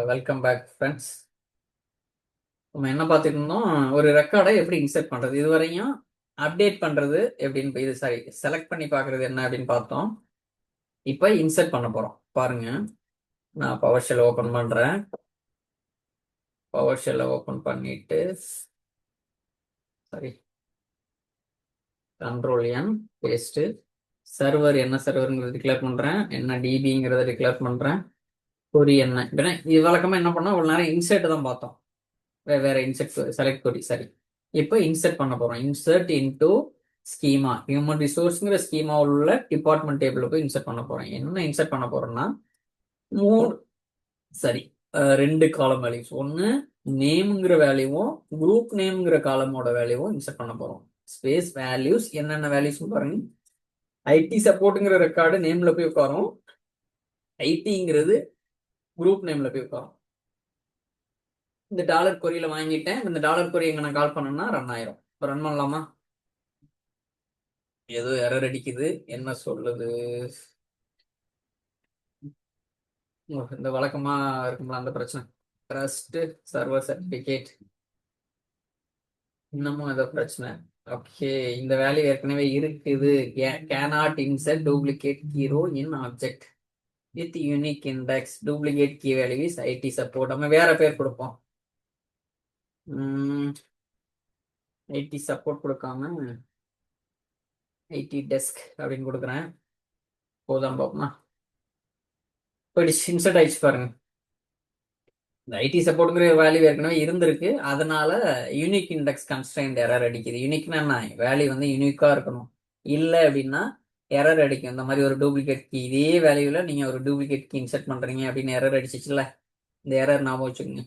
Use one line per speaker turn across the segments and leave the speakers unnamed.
Welcome back friends. நம்ம என்ன பார்த்துட்டு இருந்தோம், ஒரு ரெக்கார்டை எப்படி இன்சர்ட் பண்ணுறது, இதுவரையும் அப்டேட் பண்ணுறது எப்படின்னு இது சாரி செலக்ட் பண்ணி பார்க்குறது என்ன அப்படின்னு பார்த்தோம். இப்போ இன்சர்ட் பண்ண போகிறோம். பாருங்க, நான் பவர் ஷெல் ஓப்பன் பண்ணுறேன். பவர் ஷெல்லை ஓப்பன் பண்ணிட்டு sorry control N paste server என்ன சர்வருங்கிறது டிக்ளேர் பண்ணுறேன், என்ன டிபிங்கிறத டிக்ளேர் பண்ணுறேன், கொரி என்ன. இப்போ இது வழக்கமாக என்ன பண்ணால் ஒரு நேரம் இன்சர்ட் தான் பார்த்தோம், வேற இன்சர்ட் செலக்ட் கொரி. சரி, இப்போ இன்சர்ட் பண்ண போறோம். இன்சர்ட் இன்டு ஸ்கீமா, ஹியூமன் ரிசோர்ஸ்ங்கிற ஸ்கீமா உள்ள டிபார்ட்மெண்ட் டேபிள் போய் இன்சர்ட் பண்ண போறோம். என்ன இன்சர்ட் பண்ண போறோம்னா மூணு சரி ரெண்டு காலம் வேல்யூஸ், ஒன்று நேம்ங்கிற வேல்யூவும் குரூப் நேம்ங்கிற காலமோட வேல்யூவும் இன்சர்ட் பண்ண போறோம். ஸ்பேஸ் வேல்யூஸ் என்னென்ன வேல்யூஸ் பாருங்க. ஐடி சப்போர்ட்டுங்கிற ரெக்கார்டு நேம்ல போய் உட்காரும், ஐடிங்கிறது குரூப் நேம்ல போய் உட்காரும். இந்த டாலர் கொரியில வாங்கிட்டேன். இந்த டாலர் கொரி எங்க நான் கால் பண்ணேன்னா ரன் ஆயிரும். இப்போ ரன் பண்ணலாமா? ஏதோ எரர் அடிக்குது, என்ன சொல்லுது? இந்த வழக்கமா இருக்கும்ல அந்த பிரச்சனை. ட்ரஸ்ட் சர்வர் சர்டிபிகேட், இன்னமும் ஏதோ பிரச்சனை. ஓகே, இந்த வேல்யூ ஏற்கனவே இருக்குது. Cannot insert duplicate key row in object with unique index. Duplicate key value is ID support. நம்ம வேற பேர் கொடுப்போம். ஐடி சப்போர்ட் கொடுக்காம ஐடி டெஸ்க் அப்படின்னு கொடுக்குறேன். போதும் பார்ப்போமா? போயிடுச்சு, இன்சர்ட் ஆயிடுச்சு பாருங்க. இந்த ஐடி சப்போர்ட்டுங்கிற வேல்யூ ஏற்கனவே இருந்திருக்கு, அதனால யூனிக் இண்டெக்ஸ் கன்ஸ்ட்ரைன்ட் எரர் அடிக்குது. யூனிக்னா என்ன, வேல்யூ வந்து யூனிக்கா இருக்கணும், இல்லை அப்படின்னா எரர் அடிக்கும். இந்த மாதிரி ஒரு டூப்ளிகேட் கீ, இதே வேல்யூல நீங்க ஒரு டூப்ளிகேட் கீ இன்சர்ட் பண்றீங்க அப்படின்னு எரர் அடிச்சிச்சுல, இந்த எரர் ஞாபகம் வச்சுக்கோங்க.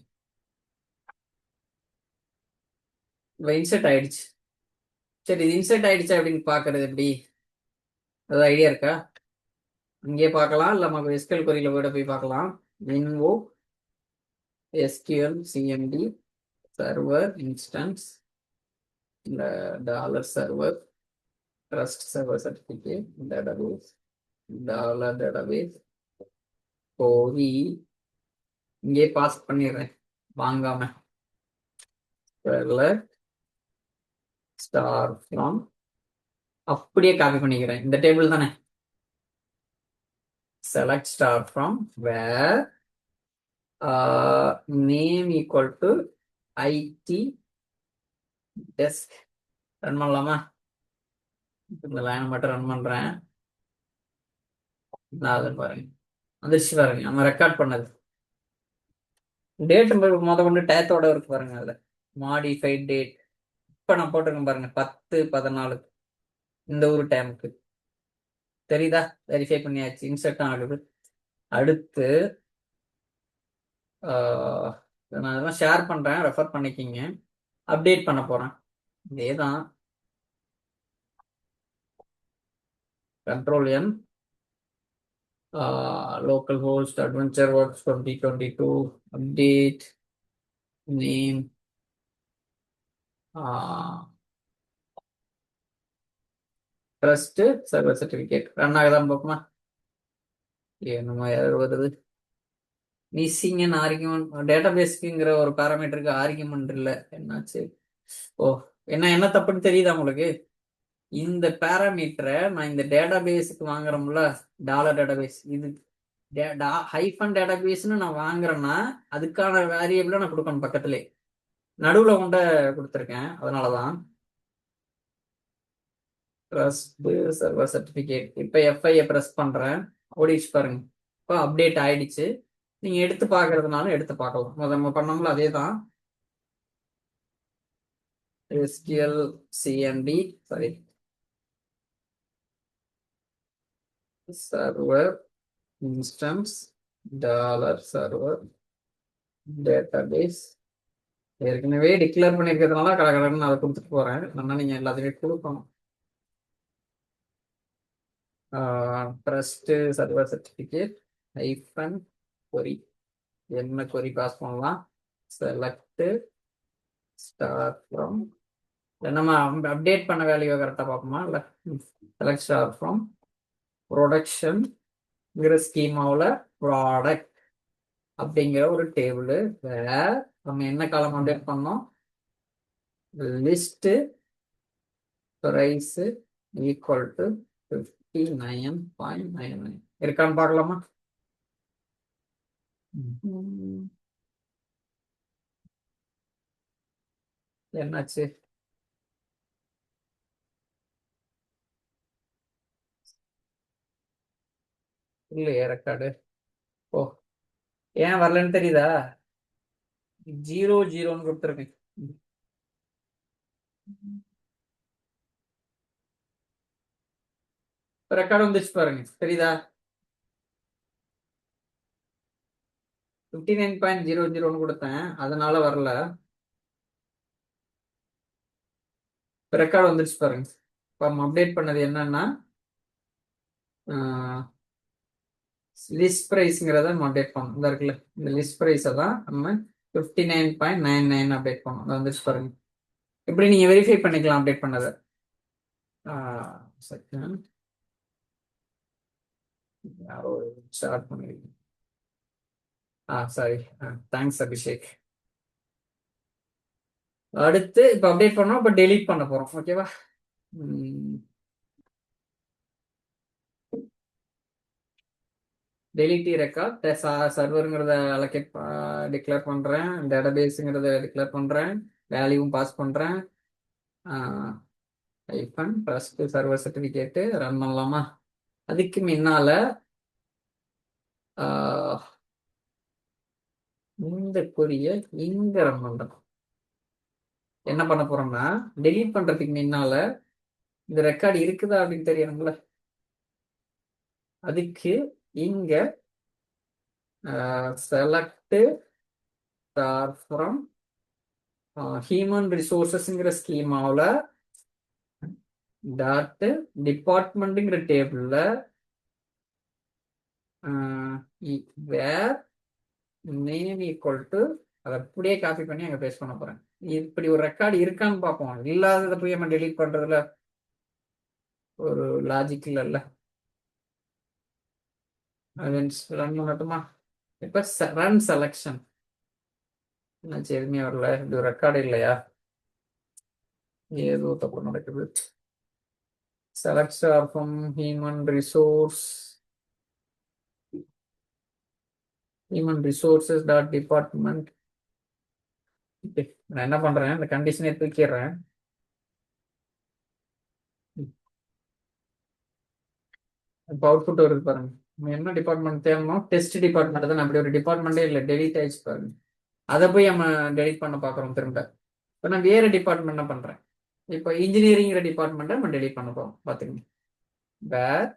இப்போ இன்சர்ட் ஆயிடுச்சு. சரி, இது இன்சர்ட் ஆயிடுச்சு அப்படின்னு பாக்குறது எப்படி, ஏதாவது ஐடியா இருக்கா? இங்கே பார்க்கலாம், இல்லை நமக்கு எஸ்கியூஎல் கொரியில போய் பார்க்கலாம். இன்வோ எஸ்கியூஎல் சிஎம்டி சர்வர் இன்ஸ்டன்ஸ் இந்த dollar server trust server certificate database dollar database கோரி இங்கே பாஸ் பண்ணிடுறேன் வாங்காம. ஸ்டார் ஃப்ரம் அப்படியே காப்பி பண்ணிக்கிறேன். இந்த டேபிள் தானே. Select star from where name equal to ID desk. Run பண்ணலாமா? இந்த லைனை மட்டும் ரன் பண்றேன். நான் பாருங்க வந்துருச்சு பாருங்க, நம்ம ரெக்கார்ட் பண்ணது. டேட் முத கொண்டு டேத்தோட இருக்கு பாருங்க, அதுல மாடிஃபைட் டேட். இப்ப நான் போட்டிருக்கேன் பாருங்க, 10/14 இந்த ஒரு டைமுக்கு. தெரியுதா? வெரிஃபை பண்ணியாச்சு, இன்சர்ட் ஆகுது. அடுத்து நான் அதெல்லாம் ஷேர் பண்றேன், ரெஃபர் பண்ணிக்கிங்க. அப்டேட் பண்ண போறேன். இதேதான், control N local host adventure works 2022 update name trust server certificate. Run ஆகுதான் பார்ப்போமா? என்னமோ எரர் வருது. மிஸ்ஸிங் அண்ட் ஆர்குமெண்ட், டேட்டா பேஸ்க்குங்கிற ஒரு பேராமீட்டருக்கு ஆர்குமெண்ட் இல்லை, என்னாச்சு? ஓ, என்ன தப்புன்னு தெரியுதா உங்களுக்கு? இந்த பேராமீட்டரை நான் இந்த டேட்டா பேஸுக்கு வாங்குறோம்ல, டாலர் டேட்டா பேஸ், இது ஹைஃபன் டேட்டா பேஸ்ன்னு நான் வாங்குறேன்னா அதுக்கான வேரியபிளை நான் கொடுக்கணும் பக்கத்துலேயே. நடுவுல கொண்ட கொடுத்துருக்கேன், அதனாலதான். Server certificate. இப்போ எஃப்ஐ ப்ரெஸ் பண்றேன், ஓடிச்சு பாருங்க. இப்போ அப்டேட் ஆயிடுச்சு. நீங்க எடுத்து பார்க்கறதுனால எடுத்து பார்க்கலாம். நம்ம பண்ணோம்ல அதே தான். SQL CMD sorry server instance dollar server database. ஏற்கனவே டிக்ளேர் பண்ணியிருக்கிறதுனால கடகடன்னு அதை கொடுத்துட்டு போறேன். அதனால நீங்க எல்லாத்தையுமே கொடுக்கணும். ட்ரஸ்ட் சர்வர் சர்டிஃபிகேட் ஹைஃபன் கொரி, என்ன கொரி பாஸ் பண்ணலாம்? செலக்ட் ஸ்டார் ஃப்ரம், நம்ம அப்டேட் பண்ண வேல்யூ கரெக்டாக பார்ப்போமா? இல்லை, செலக்ட் ஸ்டார் ஃப்ரம் ப்ரொடக்ஷன்ங்கிற ஸ்கீமாவில் ப்ராடக்ட் அப்படிங்கிற ஒரு டேபிள் நம்ம என்ன காலம் அப்டேட் பண்ணோம், லிஸ்ட் பிரைஸ் ஈக்குவல் டு 59.99 இருக்கான்னு பார்க்கலாமா? என்னாச்சு? இல்லையே ரெக்கார்டு. ஓ, ஏன் வரலன்னு தெரியுதா? 00 கொடுத்துருக்கேன். ரெக்கார்டு வந்துச்சு பாருங்க, தெரியுதா? 59.00 கொடுத்தேன், அதனால வரல. ரெக்கார்டு வந்துருச்சு பாருங்க. இப்போ நம்ம அப்டேட் பண்ணது என்னன்னா, லிஸ்ட் ப்ரைஸ்ங்கிறத நம்ம அப்டேட் பண்ணோம். இந்த இருக்குல்ல, இந்த லிஸ்ட் ப்ரைஸை தான் நம்ம 59.99 அப்டேட் பண்ணோம். அது வந்துருச்சு பாருங்க. இப்படி நீங்க வெரிஃபை பண்ணிக்கலாம் அப்டேட் பண்ணதை. செகண்ட் யாரோ ஸ்டார்ட் பண்ணிருக்கீங்க. Sorry, thanks Abhishek. அடுத்து இப்போ அப்டேட் பண்ணோம், இப்போ டெலீட் பண்ண போறோம். ஓகேவா? டெலிட்டி ரெக்கார்ட் சர்வருங்கிறத அலோகேட் டிக்ளேர் பண்ணுறேன், டேட்டாபேஸுங்கிறத டிக்ளேர் பண்ணுறேன், வேல்யூவும் பாஸ் பண்ணுறேன். ஐஃபன் ஃபர்ஸ்ட் சர்வர் சர்டிஃபிகேட்டு ரன் பண்ணலாமா? அதுக்கு முன்னால இந்த குறிய இங்க ரன் பண்ணுறோம். என்ன பண்ண போறோம்னா, டெலீட் பண்றதுக்கு முன்னால இந்த ரெக்கார்டு இருக்குதா அப்படின்னு தெரியணும்ல, அதுக்கு இங்க செலக்ட் ஃப்ரம் ஹியூமன் ரிசோர்சஸ்ங்கிற ஸ்கீமாவில் டாட் டிபார்ட்மெண்ட்டுங்கிற டேபிளில் வேர் நேம் ஈக்குவல் டு, அதை அப்படியே காப்பி பண்ணி அங்கே பேஸ்ட் பண்ண போகிறேன். இப்படி ஒரு ரெக்கார்டு இருக்கான்னு பார்ப்போம். இல்லாததை போய் நம்ம டெலீட் பண்ணுறதுல ஒரு லாஜிக் இல்லைல்ல. ரன் பண்ணட்டுமா? இப்போ ரன் செலக்ஷன் என்னாச்சு? எதுவுமே வரல. இது ரெக்கார்டு இல்லையா? ஏதோ தப்பு நடக்குது. Select from human resources dot department. நான் என்ன பண்றேன், இந்த கண்டிஷனை தூக்கிடுறேன். இப்போ அவுட்புட் வருது பாருங்க. நம்ம என்ன டிபார்ட்மெண்ட் தேடணும்? டெஸ்ட் டிபார்ட்மெண்ட் தான். அப்படி ஒரு டிபார்ட்மெண்ட்டே இல்லை, டெலிட் ஆயிடுச்சு பாருங்க. அதை போய் நம்ம டெலிட் பண்ண பார்க்குறோம் திரும்ப. இப்போ நான் வேற டிபார்ட்மெண்ட் தான் பண்றேன். இப்போ இன்ஜினியரிங்கிற டிபார்ட்மெண்ட்டை நம்ம டெலிட் பண்ண போறோம். பார்த்துங்க, வேர்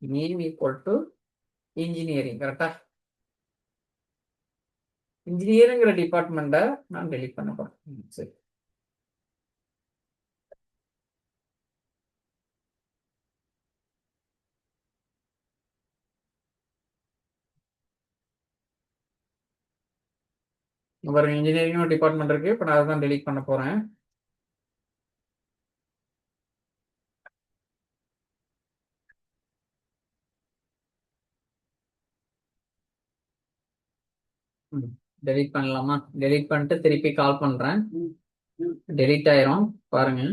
நேம் ஈக்குவல் டு இன்ஜினியரிங். கரெக்டா? இன்ஜினியரிங்கிற டிபார்ட்மெண்ட்டை நான் டெலிட் பண்ண போறேன். சரி, பாருங்க, இன்ஜினியரிங் ஒரு டிபார்ட்மெண்ட் இருக்கு. இப்போ நான் அதான் டெலிட் பண்ண போறேன். டெலிட் பண்ணலாமா? டெலிட் பண்ணிட்டு திருப்பி கால் பண்றேன். டெலிட் ஆயிரும் பாருங்க.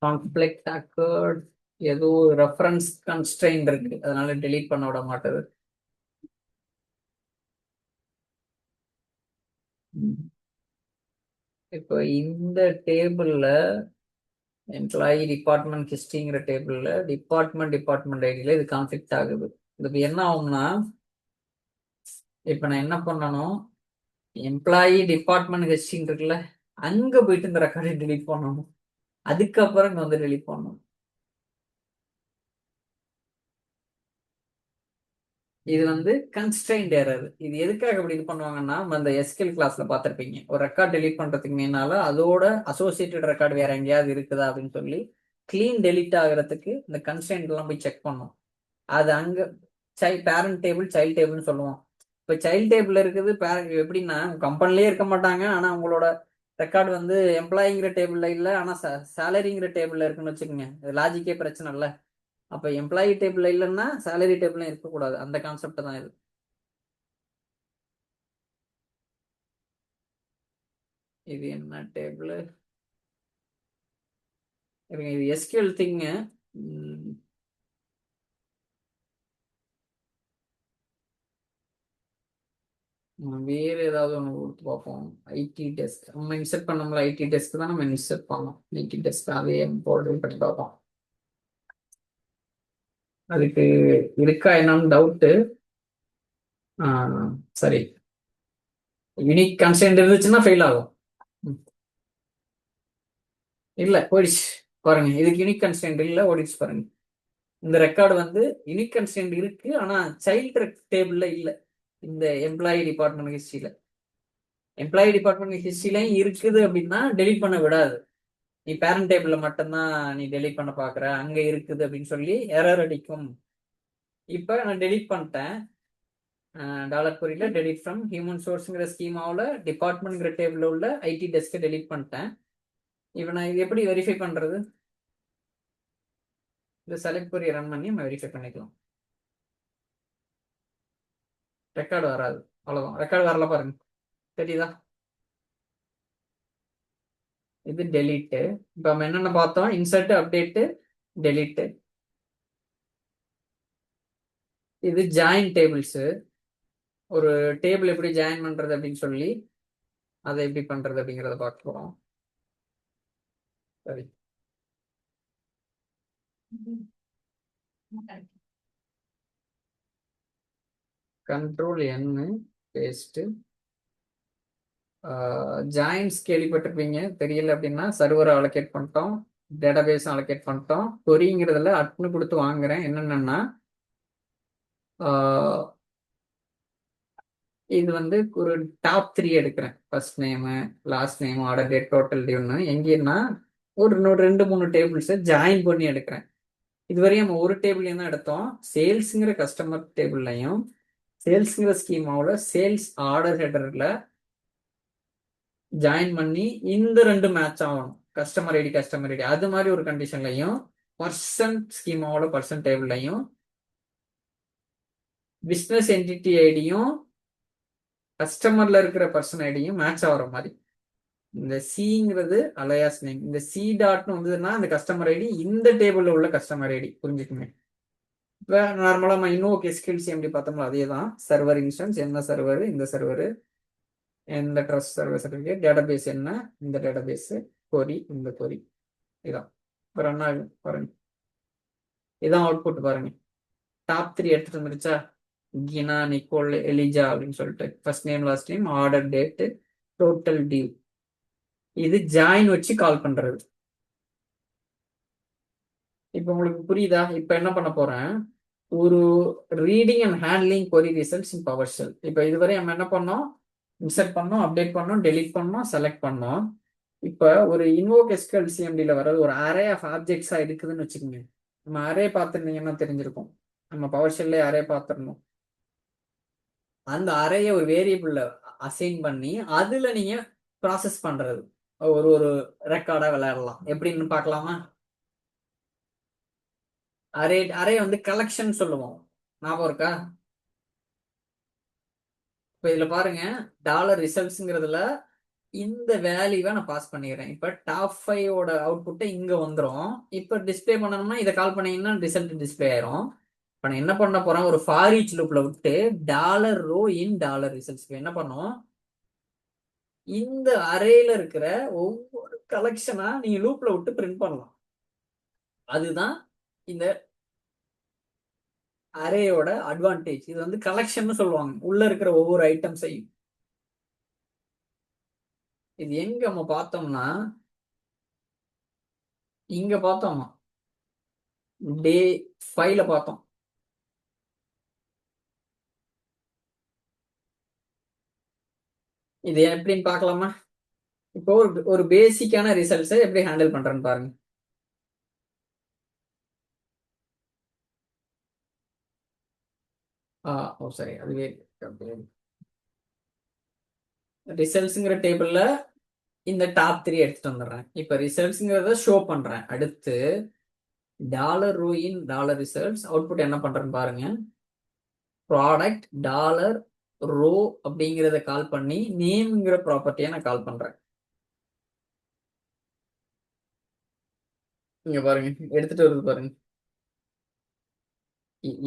கான்ஃப்ளிக்ட் அக்கர்ட், ஏதோ ரெஃபரன்ஸ் கன்ஸ்ட்ரெயின் இருக்கு, அதனால டெலிட் பண்ண விட மாட்டேது. இப்போ இந்த டேபிள்ல எம்ப்ளாயி டிபார்ட்மெண்ட் ஹிஸ்டரிங்கிற டேபிள்ல டிபார்ட்மெண்ட் ஐடியில இது கான்ஃப்ளிக்ட் ஆகுது. இது என்ன ஆகும்னா, இப்போ நான் என்ன பண்ணணும், எம்ப்ளாயி டிபார்ட்மெண்ட் ஹிஸ்டரிங் இருக்குல்ல, அங்க போயிட்டு இந்த ரெக்கார்டை டெலிட் பண்ணணும். அதுக்கப்புறம் இங்க வந்து டெலிட் பண்ணணும். இது வந்து கன்ஸ்ட்ரெயின்ட் எரர். இது எதுக்காக இப்படி இது பண்ணுவாங்கன்னா, நம்ம அந்த எஸ்கியூஎல் கிளாஸ்ல பார்த்துருப்பீங்க, ஒரு ரெக்கார்ட் டெலிட் பண்றதுக்கு முன்னால அதோட அசோசியேட்டட் ரெக்கார்டு வேற எங்கேயாவது இருக்குதா அப்படின்னு சொல்லி கிளீன் டெலிட் ஆகுறதுக்கு இந்த கன்ஸ்ட்ரெயின்ட் எல்லாம் போய் செக் பண்ணும். அது அங்க பேரண்ட் டேபிள் சைல்ட் டேபிள்னு சொல்லுவோம். இப்போ சைல்ட் டேபிள் இருக்குது, பேரண்ட் எப்படின்னா கம்பெனிலே இருக்க மாட்டாங்க, ஆனா உங்களோட ரெக்கார்டு வந்து எம்ப்ளாயிங்கிற டேபிள்ல இல்லை, ஆனா சேலரிங்கிற டேபிள்ல இருக்குன்னு வச்சுக்கோங்க. லாஜிக்கே பிரச்சனை இல்லை. அப்ப எம்ப்ளாயி டேபிள் இல்லைன்னா சேலரி டேபிள் இருக்கக்கூடாது. அந்த கான்செப்ட் தான் இது. இது என்ன டேபிள்? இது எஸ்கியூஎல் திங்கு. வேற ஏதாவது ஒன்று கொடுத்து பார்ப்போம். ஐடி டெஸ்க் நம்ம இன்செர்ட் பண்ணோம்ல, ஐடி டெஸ்க் தான் நம்ம இன்செர்ட் பண்ணோம். ஐடி டெஸ்க் அதே போர்டல் பண்ணி பார்ப்போம். அதுக்கு இருக்கா என்னன்னு டவுட்டு. சரி, யூனிக் கன்ஸ்ட்ரெயின்ட் இருந்துச்சுன்னா ஃபெயில் ஆகும். இல்ல போயிடுச்சு பாருங்க. இதுக்கு யூனிக் கன்ஸ்ட்ரெயின்ட் இல்ல, ஓடிச்சு பாருங்க. இந்த ரெக்கார்டு வந்து யூனிக் கன்ஸ்ட்ரெயின்ட் இருக்கு, ஆனா சைல்டு டேபிள்ல இல்ல. இந்த எம்ப்ளாயி டிபார்ட்மெண்ட் ஹிஸ்டரியில, எம்ப்ளாயி டிபார்ட்மெண்ட் ஹிஸ்டரியிலையும் இருக்குது அப்படின்னா டெலிட் பண்ண விடாது. நீ பேரண்ட் டேபிள்ல மட்டும்தான் நீ டெலிட் பண்ண பாக்குற, அங்க இருக்குது அப்படின்னு சொல்லி எரர் அடிக்கும். இப்ப நான் டெலிட் பண்ணிட்டேன். டாலர் குறியில டெலிட் ஃப்ரம் ஹியூமன் சோர்ஸ்ங்கிற ஸ்கீமாவில் டிபார்ட்மெண்ட்ங்கிற டேபிள் உள்ள ஐடி டெஸ்க்கை டெலிட் பண்ணிட்டேன். இப்போ நான் இது எப்படி வெரிஃபை பண்றது? இந்த செலக்ட் கொரி ரன் பண்ணி நம்ம வெரிஃபை பண்ணிக்கலாம். ரெக்கார்டு வராது, அவ்வளவுதான். ரெக்கார்டு வரல பாருங்க, தெரியுதா? இது டெலிட்டு. இப்போ நம்ம என்னென்ன பார்த்தோம்? Insert, update, delete. இது ஜாயின் டேபிள்ஸ். ஒரு டேபிள் எப்படி ஜாயின் பண்றது அப்படின்னு சொல்லி அதை எப்படி பண்றது அப்படிங்கிறத பார்க்க போறோம். சரி, கண்ட்ரோல் என் பேஸ்ட். ஜாயின்ஸ் கேள்விப்பட்டிருப்பீங்க, தெரியல அப்படின்னா சர்வரை அலோகேட் பண்ணிட்டோம், டேட்டாபேஸ் அலோகேட் பண்ணிட்டோம். கொரிங்கிறதுல அட்னு கொடுத்து வாங்குறேன். என்னென்னா இது வந்து ஒரு டாப் 3 எடுக்கிறேன். First name, last name, order date, total டியூன்னு. எங்கன்னா ஒரு 2-3 டேபிள்ஸை ஜாயின் பண்ணி எடுக்கிறேன். இதுவரையும் நம்ம ஒரு டேபிள்லையும் தான் எடுத்தோம். சேல்ஸுங்கிற கஸ்டமர் டேபிள்லையும் சேல்ஸுங்கிற ஸ்கீமாவோட சேல்ஸ் ஆர்டர் ஹெடரில் ஜாயின் பண்ணி இந்த 2 மேட்ச் ஆகணும். கஸ்டமர் ஐடி கஸ்டமர் ஐடி அது மாதிரி ஒரு கண்டிஷன்லையும், பர்சன் ஸ்கீமாவோட பர்சன் டேபிள்லையும் பிஸ்னஸ் என்டிட்டி ஐடியும் கஸ்டமர்ல இருக்கிற பர்சன் ஐடியும் மேட்ச் ஆகிற மாதிரி. இந்த சிங்கிறது அலையாஸ் நேம். இந்த சி டாட்னு வந்ததுன்னா அந்த கஸ்டமர் ஐடி இந்த டேபிள்ல உள்ள கஸ்டமர் ஐடி, புரிஞ்சுக்குங்க. இப்போ நார்மலாக நம்ம இன்னும் எஸ்கியூஎல் சிஎம்டி பார்த்தோம்ல, அதே தான். சர்வர் இன்ஸ்டன்ஸ், என்ன சர்வர், இந்த சர்வர், எந்த ட்ரஸ்ட் சர்வர் சர்டிஃபிகேட், டேட்டாபேஸ் என்ன, இந்த டேட்டாபேஸ், கொரி, இந்த கொரி. இதான் இப்போ ரன் ஆகும் பாருங்க. இதான் அவுட்புட் பாருங்க. டாப் 3 எடுத்துட்டு வந்துருச்சா? கினா, நிக்கோல், எலிஜா அப்படின்னு சொல்லிட்டு first name, last name, order date, total due. இது ஜாயின் வச்சு கால் பண்றது. இப்போ உங்களுக்கு புரியுதா? இப்போ என்ன பண்ண போறேன், ஒரு reading and handling query results in power shell. இப்போ இதுவரை நம்ம என்ன பண்ணோம்? இன்சர்ட் பண்ணோம், அப்டேட் பண்ணோம், டெலிட் பண்ணோம், செலக்ட் பண்ணோம். இப்போ ஒரு இன்வோக் எஸ்கியூஎல் சிஎம்டியில் வர்றது ஒரு அரே ஆஃப் ஆப்ஜெக்ட்ஸா இருக்குதுன்னு வச்சுக்கோங்க. நம்ம அரே பார்த்துருந்தீங்கன்னா தெரிஞ்சிருக்கும். நம்ம பவர் ஷெல்லே அரே பார்த்துருந்தோம். அந்த அறைய ஒரு வேரியபிள்ல அசைன் பண்ணி அதுல நீங்க ப்ராசஸ் பண்றது. ஒரு ஒரு ரெக்கார்டா விளையாடலாம். எப்படின்னு பார்க்கலாமா? அரே அரே வந்து கலெக்ஷன் சொல்லுவோம், ஞாபகம் இருக்கா? இப்போ இதுல பாருங்க, டாலர் ரிசல்ட்ஸ்ங்கிறதுல இந்த வேல்யூவை நான் பாஸ் பண்ணிடுறேன். இப்போ டாப் 5ஓட அவுட்புட்டை இங்க வந்துடும். இப்போ டிஸ்பிளே பண்ணணும்னா இதை கால் பண்ணீங்கன்னா ரிசல்ட் டிஸ்பிளே ஆயிரும். இப்போ நான் என்ன பண்ண போறேன், ஒரு ஃபார் ஈச் லூப்ல விட்டு dollar row in dollar results என்ன பண்ணும், இந்த அரேல இருக்கிற ஒவ்வொரு கலெக்ஷனா நீங்க லூப்ல விட்டு பிரிண்ட் பண்ணலாம். அதுதான் இந்த அரேயோட அட்வான்டேஜ். இது வந்து கலெக்ஷன் சொல்லுவாங்க, உள்ள இருக்கிற ஒவ்வொரு ஐட்டம்ஸையும். இது எங்க நம்ம பார்த்தோம்னா, இங்க பார்த்தோமா, டே 5ல பார்த்தோம். இது எப்படின்னு பார்க்கலாமா? இப்போ ஒரு பேசிக்கான ரிசல்ட்ஸை எப்படி ஹேண்டில் பண்றேன்னு பாருங்க. ஓ சரி, அதுவே ரிசல்ட்ஸ்ங்கிற டேபிள்ல இந்த டாப் 3 எடுத்துட்டு வந்துடுறேன். இப்போ ரிசல்ட்ஸ்ங்கிறத ஷோ பண்றேன். அடுத்து dollar row in dollar results output என்ன பண்றேன்னு பாருங்க. ப்ராடக்ட் டாலர் ரோ அப்படிங்கிறத கால் பண்ணி நேம்ங்கிற ப்ராப்பர்ட்டியை நான் கால் பண்றேன். இங்க பாருங்க, எடுத்துட்டு வருது பாருங்க.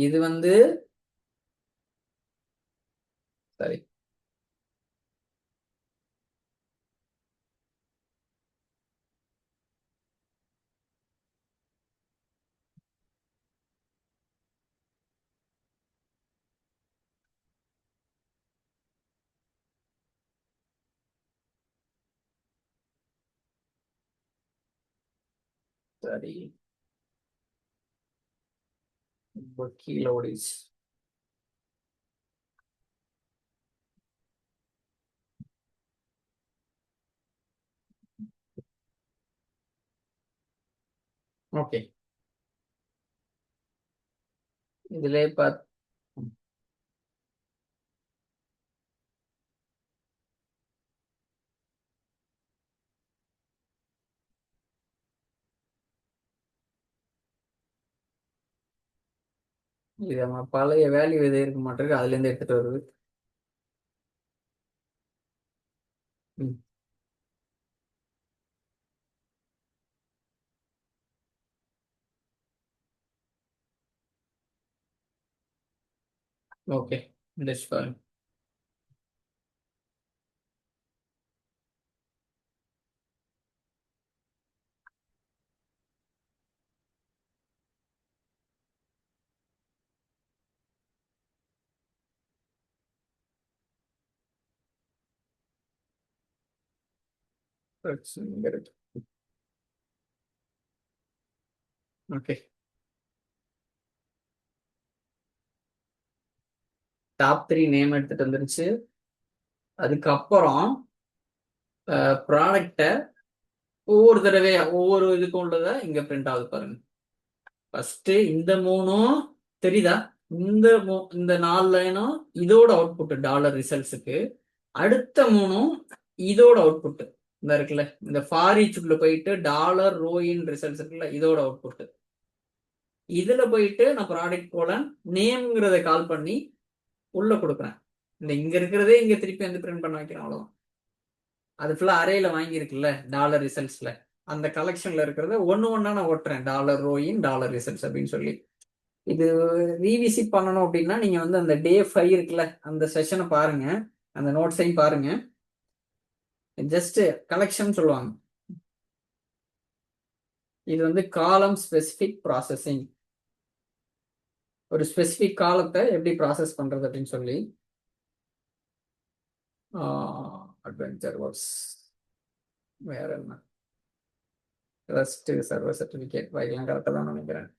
இது வந்து சரி, சரி, கீழே ஓடிச்சு. ஓகே, இதுல பார்த்து இது நம்ம பழைய வேல்யூ எது இருக்க மாட்டிருக்கு, அதுல இருந்து எடுத்துட்டு வருது. ஓகே, பாருங்க. ஓகே, டாப் 3 நேம் எடுத்துட்டு வந்துருச்சு. அதுக்கப்புறம் ப்ராடக்ட ஒவ்வொரு தடவையா ஒவ்வொரு இதுக்கும் உள்ளத இங்க பிரிண்ட் ஆகுது பாருங்க. ஃபர்ஸ்ட் இந்த மூணும் தெரியுதா? இந்த 4 லைனும் இதோட அவுட்புட் டாலர் ரிசல்ட்ஸுக்கு. அடுத்த மூணும் இதோட அவுட்புட் இந்த இருக்குல்ல, இந்த ஃபார் ஈச்சுக்குள்ள போயிட்டு டாலர் ரோயின் ரிசல்ட்ஸ் இருக்குல்ல, இதோட அவுட்புட். இதுல போயிட்டு நான் ப்ராடக்ட் கோலன் நேம்ங்கிறத கால் பண்ணி உள்ள கொடுக்குறேன். இந்த இங்க இருக்கிறதே இங்க திருப்பி வந்து பிரிண்ட் பண்ண வைக்கிறேன், அவ்வளவுதான். அது ஃபுல்லா அரேல வாங்கியிருக்குல்ல டாலர் ரிசல்ட்ஸ்ல, அந்த கலெக்ஷன்ல இருக்கிறத ஒண்ணா நான் ஓட்டுறேன், டாலர் ரோயின் டாலர் ரிசல்ட்ஸ் அப்படின்னு சொல்லி. இது ரீவிசிட் பண்ணணும் அப்படின்னா நீங்க வந்து அந்த டே 5 இருக்குல்ல, அந்த செஷனை பாருங்க, அந்த நோட்ஸையும் பாருங்க. ஜஸ்ட் கலெக்ஷன் சொல்லுவாங்க. இது வந்து காலம் ஸ்பெசிபிக் ப்ராசஸிங், ஒரு ஸ்பெசிபிக் காலத்தை எப்படி ப்ராசஸ் பண்றது அப்படின்னு சொல்லி. அட்வென்ச்சர் ஒர்க்ஸ் வேற என்ன, ரெஸ்ட் சர்வர் சர்டிஃபிகேட் எல்லாம் கரெக்டாக தான் நினைக்கிறேன்.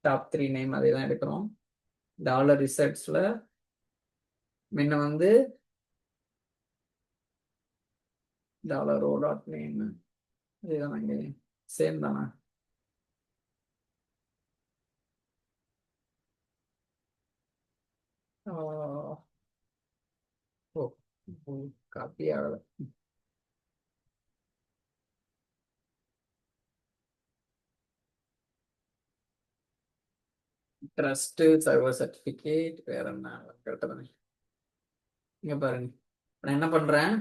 டாப் 3 நேம் அதே தான் எடுக்கிறோம். டாலர் ரிசல்ட்ஸ்ல முன்ன வந்து டாலர் ஓ டாட் நேம் இதுதான் இங்கே சேம் தானே. ஓ, காப்பி ஆகல. ட்ரஸ்ட் சர்வர் சர்டிஃபிகேட் வேற என்ன கரெக்டாக தானே. இங்க பாருங்க, நான் என்ன பண்றேன்,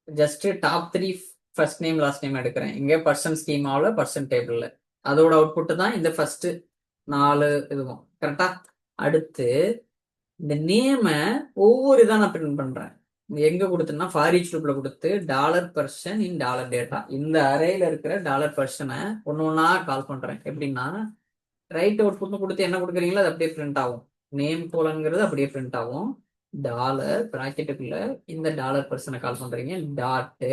just top 3 first name last name எடுக்கிறேன். இங்க பர்சன் ஸ்கீமாவில் பர்சன் டேபிள்ல அதோட அவுட்புட் தான் இந்த ஃபர்ஸ்ட் 4 இதுவும் கரெக்டா. அடுத்து இந்த நேமை ஒவ்வொரு இதாக நான் பிரிண்ட் பண்றேன். எங்க கொடுத்தேன்னா ஃபார் ஈச் லூப்ல கொடுத்து dollar person in dollar data, இந்த அரேல இருக்கிற டாலர் பர்சனை ஒன்னா கால் பண்றேன். எப்படின்னா ரைட் அவுட்புட்னு கொடுத்து என்ன கொடுக்குறீங்களோ அது அப்படியே பிரிண்ட் ஆகும். நேம் கோலங்கிறது அப்படியே பிரிண்ட் ஆகும். டாலர் பிராக்கெட்டுக்குள்ள இந்த டாலர் பர்சனை கால் பண்றீங்க, டாட்டு.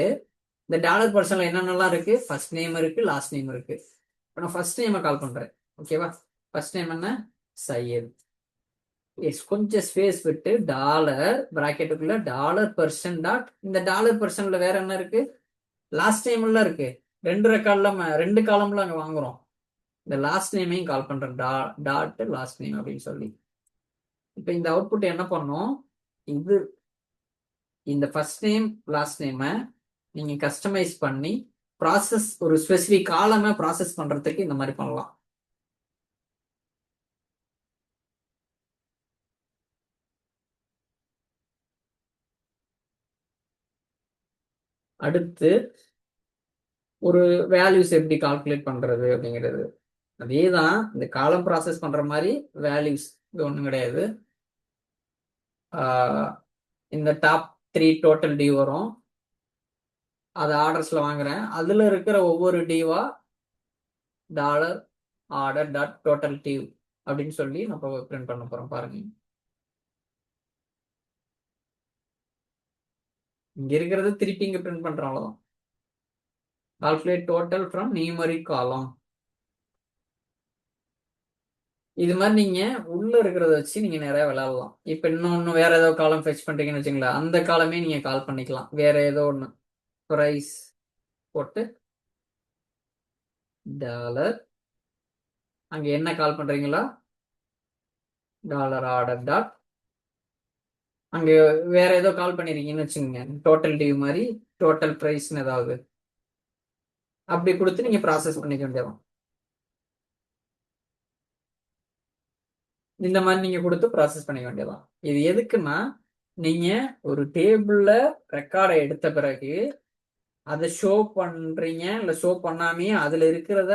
இந்த டாலர் பர்சன்ல என்னென்னலாம் இருக்கு, ஃபர்ஸ்ட் நேம் இருக்கு, லாஸ்ட் நேம் இருக்கு. இப்போ நான் ஃபர்ஸ்ட் நேமை கால் பண்றேன். ஓகேவா? ஃபர்ஸ்ட் நேம் என்ன, சையத். எஸ், கொஞ்சம் ஸ்பேஸ் விட்டு டாலர் பிராக்கெட்டுக்குள்ள டாலர் பர்சன் டாட், இந்த டாலர் பர்சன்ல வேற என்ன இருக்கு, லாஸ்ட் நேம்ல இருக்கு. 2 ரெக்கார்ட்ல 2 காலம்ல அங்க வாங்குறோம். இந்த லாஸ்ட் நேமையும் கால் பண்றேன், டாட் லாஸ்ட் நேம் அப்படின்னு சொல்லி. இப்போ இந்த அவுட்புட் என்ன பண்ணும், இது இந்த ஃபர்ஸ்ட் நேம் லாஸ்ட் நேமை நீங்க கஸ்டமைஸ் பண்ணி ப்ராசஸ் ஒரு ஸ்பெசிபிக் காலமை ப்ராசஸ் பண்றதுக்கு இந்த மாதிரி பண்ணலாம். அடுத்து ஒரு வேல்யூஸ் எப்படி கால்குலேட் பண்றது அப்படிங்கிறது. அதே தான் இந்த காலம் ப்ராசஸ் பண்ற மாதிரி வேல்யூஸ், இது ஒன்றும் கிடையாது. இந்த டாப் 3 டோட்டல் டியூ வரும், அது ஆர்டர்ஸ்ல வாங்குறேன். அதுல இருக்கிற ஒவ்வொரு டியூவா dollar order dot total due அப்படின்னு சொல்லி நம்ம பிரிண்ட் பண்ண போறோம். பாருங்க, இங்க இருக்கிறது திருப்பி இங்க பிரிண்ட் பண்றோம், அவ்வளவுதான். கால்குலேட் டோட்டல் ஃப்ரம் நியூமரிக் காலம். இது மாதிரி நீங்க உள்ள இருக்கிறத வச்சு நீங்க நிறைய விளையாடலாம். இப்ப இன்னொன்னு வேற ஏதோ காலம் ஃபெச் பண்றீங்கன்னு வச்சுங்களேன், அந்த காலமே நீங்க கால் பண்ணிக்கலாம். வேற ஏதோ ஒண்ணு பிரைஸ் போட்டு டாலர், அங்க என்ன கால் பண்றீங்களா டாலர் ஆர்டர் டாட், அங்க வேற ஏதோ கால் பண்ணிருக்கீங்கன்னு வச்சுக்கோங்க, டோட்டல் டியூ மாதிரி டோட்டல் பிரைஸ்னு ஏதாவது அப்படி கொடுத்து நீங்க ப்ராசஸ் பண்ணிக்க வேண்டியதான். இந்த மாதிரி நீங்க கொடுத்து ப்ராசஸ் பண்ணிக்க வேண்டியதான். இது எதுக்குன்னா, நீங்க ஒரு டேபிள்ல ரெக்கார்டை எடுத்த பிறகு அதை ஷோ பண்றீங்க இல்ல ஷோ பண்ணாமே அதுல இருக்கிறத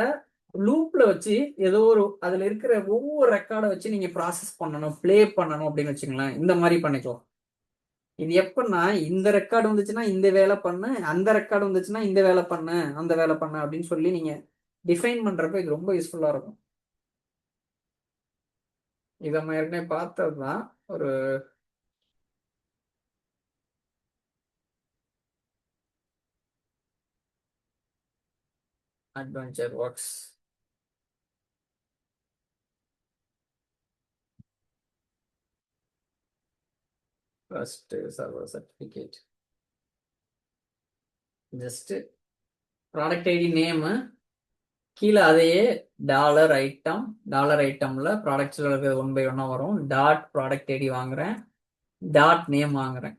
லூப்ல வச்சு ஏதோ ஒரு அதுல இருக்கிற ஒவ்வொரு ரெக்கார்டை வச்சு நீங்க ப்ராசஸ் பண்ணணும், ப்ளே பண்ணணும் அப்படின்னு வச்சுங்களேன். இந்த மாதிரி பண்ணிக்கலாம். இது எப்படின்னா, இந்த ரெக்கார்டு வந்துச்சுன்னா இந்த வேலை பண்ணு, அந்த ரெக்கார்டு வந்துச்சுன்னா இந்த வேலை பண்ணு, அந்த வேலை பண்ணு அப்படின்னு சொல்லி நீங்க டிஃபைன் பண்றப்ப இது ரொம்ப யூஸ்ஃபுல்லா இருக்கும். இதை நம்ம ஏற்கனவே பார்த்ததுதான். ஒரு Adventure Works first server certificate, just product ID name, கீழே அதையே டாலர் ஐட்டம்ல ப்ராடக்ட்ஸ்ல இருக்கிறது 1 by 1 வரும். டாட் ப்ராடக்ட் ஐடி வாங்குறேன், டாட் நேம் வாங்குறேன்.